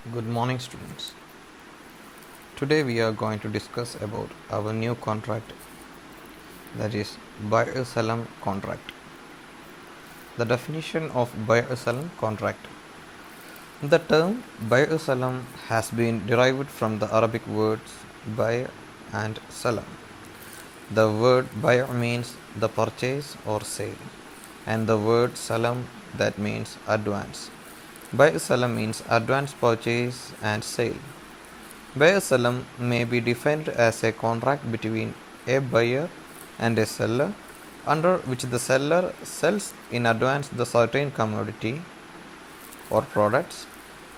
Good morning, students. Today we are going to discuss about our new contract, that is Bai Salam contract. The definition of Bai Salam contract. The term Bai Salam has been derived from the Arabic words Bai and Salam. The word Bai means the purchase or sale, and the word Salam that means advance. Bai Salam means advance purchase and sale. Bai Salam may be defined as a contract between a buyer and a seller, under which the seller sells in advance the certain commodity or products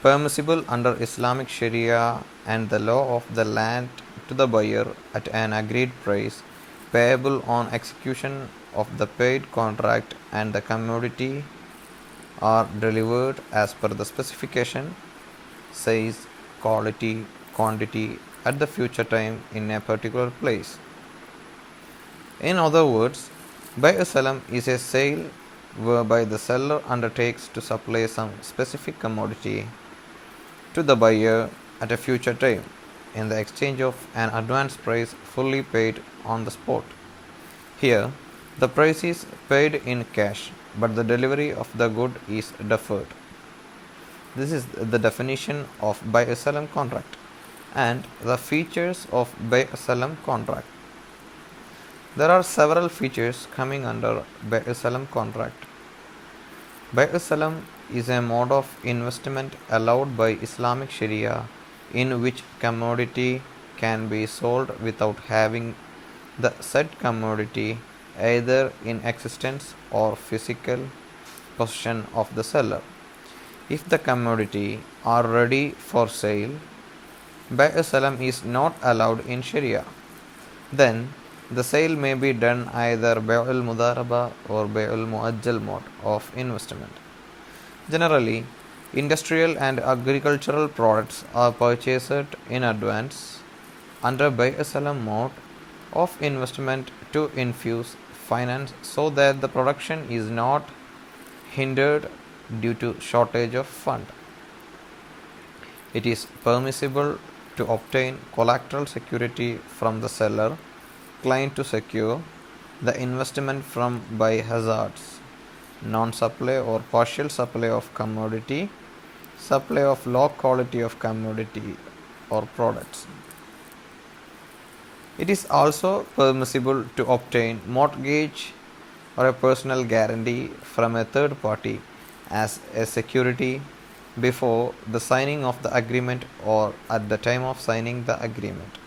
permissible under Islamic Sharia and the law of the land to the buyer at an agreed price, payable on execution of the paid contract, and the commodity are delivered as per the specification, size, quality, quantity at the future time in a particular place. In other words, Bai Salam is a sale whereby the seller undertakes to supply some specific commodity to the buyer at a future time in the exchange of an advance price fully paid on the spot. Here, the price is paid in cash, but the delivery of the good is deferred. This is the definition of Bai Salam contract and the features of Bai Salam contract. There are several features coming under Bai Salam contract. Bai Salam is a mode of investment allowed by Islamic Sharia in which commodity can be sold without having the said commodity either in existence or physical possession of the seller. If the commodity are ready for sale, Bai Salam is not allowed in Sharia. Then the sale may be done either Bai'ul Mudaraba or Bai'ul Muajjal mode of investment. Generally, industrial and agricultural products are purchased in advance under Bai Salam mode of investment to infuse finance so that the production is not hindered due to shortage of fund. It is permissible to obtain collateral security from the seller client to secure the investment from by hazards, non-supply or partial supply of commodity, supply of low quality of commodity or products. It is also permissible to obtain mortgage or a personal guarantee from a third party as a security before the signing of the agreement or at the time of signing the agreement.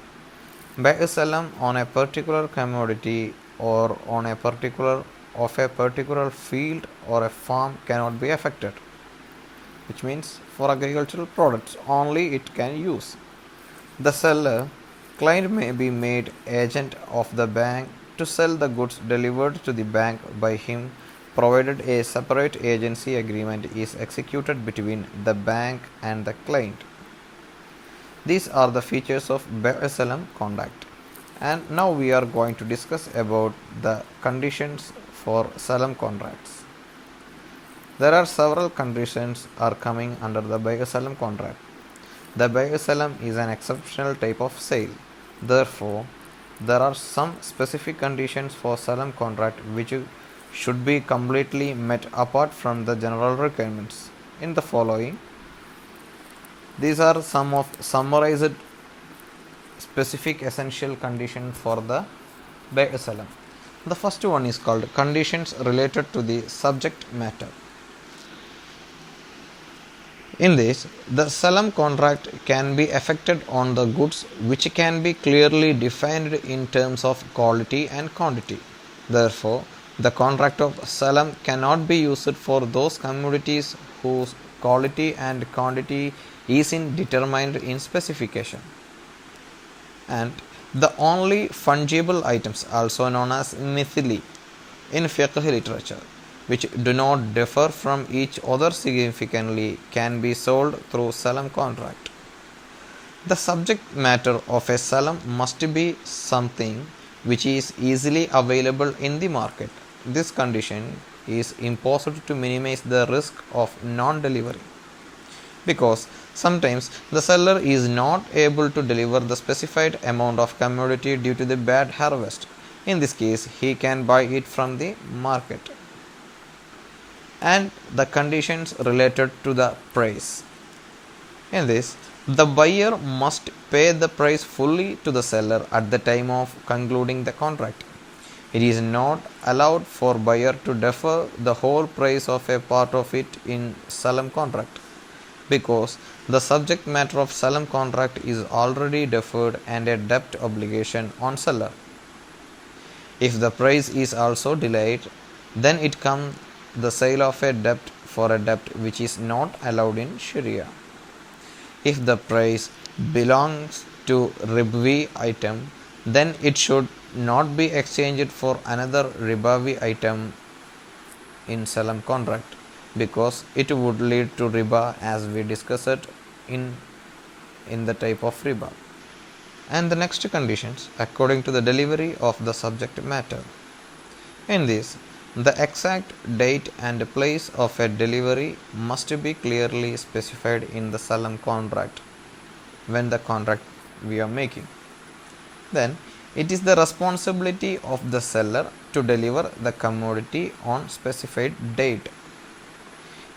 Bai Salam on a particular commodity or on a particular field or a farm cannot be affected, which means for agricultural products only it can use. The seller client may be made agent of the bank to sell the goods delivered to the bank by him, provided a separate agency agreement is executed between the bank and the client. These are the features of Bai Salam contract. And now we are going to discuss about the conditions for Salam contracts. There are several conditions are coming under the Bai Salam contract. The Bai Salam is an exceptional type of sale. Therefore, there are some specific conditions for Salam contract which should be completely met apart from the general requirements. In the following, these are some of summarized specific essential conditions for the Bai Salam. The first one is called conditions related to the subject matter. In this, the Salam contract can be effected on the goods which can be clearly defined in terms of quality and quantity. Therefore, the contract of Salam cannot be used for those commodities whose quality and quantity is determined in specification. And the only fungible items, also known as mithli in fiqh literature, which do not differ from each other significantly, can be sold through Salam contract. The subject matter of a Salam must be something which is easily available in the market. This condition is imposed to minimize the risk of non-delivery, because Sometimes the seller is not able to deliver the specified amount of commodity due to the bad harvest. In this case, he can buy it from the market. And the conditions related to the price. In this, the buyer must pay the price fully to the seller at the time of concluding the contract. It is not allowed for buyer to defer the whole price of a part of it in Salam contract, because the subject matter of Salam contract is already deferred and a debt obligation on seller. If the price is also delayed, then it comes the sale of a debt for a debt, which is not allowed in Sharia. If the price belongs to ribawi item, then it should not be exchanged for another ribawi item in Salam contract, because it would lead to riba, as we discussed in the type of riba. And the next conditions according to the delivery of the subject matter. In this, the exact date and place of a delivery must be clearly specified in the Salam contract when the contract we are making. Then it is the responsibility of the seller to deliver the commodity on specified date.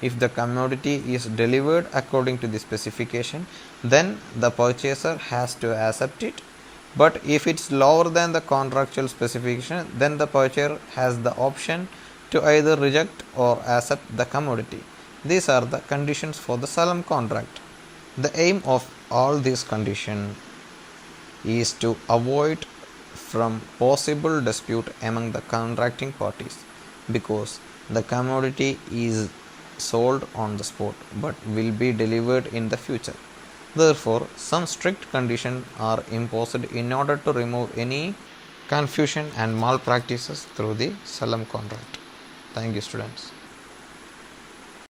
If the commodity is delivered according to the specification, then the purchaser has to accept it. But if it's lower than the contractual specification, then the purchaser has the option to either reject or accept the commodity. These are the conditions for the Salam contract. The aim of all these conditions is to avoid from possible dispute among the contracting parties, because the commodity is sold on the spot but will be delivered in the future. Therefore, some strict conditions are imposed in order to remove any confusion and malpractices through the Salam contract. Thank you, students.